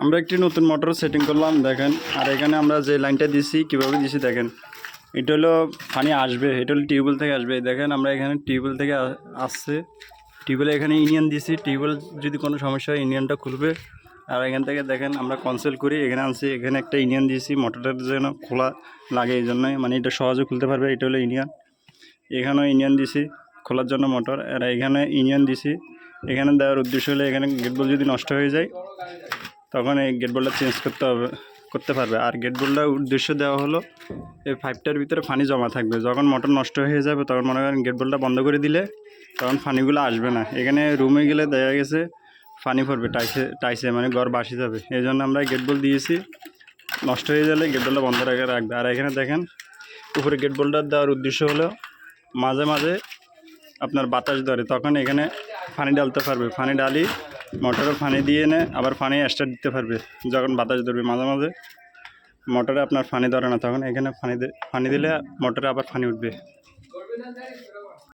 আমরা একটি নতুন মোটর সেটিং করলাম দেখেন। আর এখানে আমরা যে লাইনটা দিছি কীভাবে দিছি দেখেন। এটা হলো পানি আসবে, এটা হলো টিউবওয়েল থেকে আসবে। দেখেন আমরা এখানে টিউবওয়েল থেকে আসছে, টিউবওয়েলে এখানে ইউনিয়ন দিছি। টিউবওয়েল যদি কোনো সমস্যা হয় ইউনিয়নটা খুলবে। আর এখান থেকে দেখেন আমরা কনসেল করি, এখানে আনছি, এখানে একটা ইউনিয়ন দিয়েছি মোটরটার যেন খোলা লাগে এই জন্যই, মানে এটা সহজে খুলতে পারবে। এটা হলো ইউনিয়ন, এখানেও ইউনিয়ন দিছি খোলার জন্য মোটর। আর এখানে ইউনিয়ন দিছি, এখানে দেওয়ার উদ্দেশ্য হলো এখানে গেট বল যদি নষ্ট হয়ে যায় তখন এই গেট বলটা চেঞ্জ করতে পারবে। আর গেট বলটার উদ্দেশ্য দেওয়া হলো এই পাইপটার ভিতরে পানি জমা থাকবে, যখন মোটর নষ্ট হয়ে যাবে তখন মনে করেন গেট বলটা বন্ধ করে দিলে তখন পানিগুলো আসবে না। এখানে রুমে গেলে দেখা গেছে পানি পড়বে টাইসে মানে ঘর বাসি যাবে। এই জন্য আমরা গেট বল দিয়েছি, নষ্ট হয়ে গেলে গেট বলটা বন্ধ রাখবে। আর এখানে দেখেন উপরে গেট বলটা দেওয়ার উদ্দেশ্য হলো মাঝে মাঝে আপনার বাতাস ধরে, তখন এখানে পানি ডালতে পারবে। পানি ডালি মোটরে পানি দিয়ে এনে আবার পানি এক্সট্রা দিতে পারবে। যখন বাতাস ধরবে মাঝে মাঝে মোটরে আপনার পানি ধরে না, তখন এখানে পানি দিলে মোটরে আবার পানি উঠবে।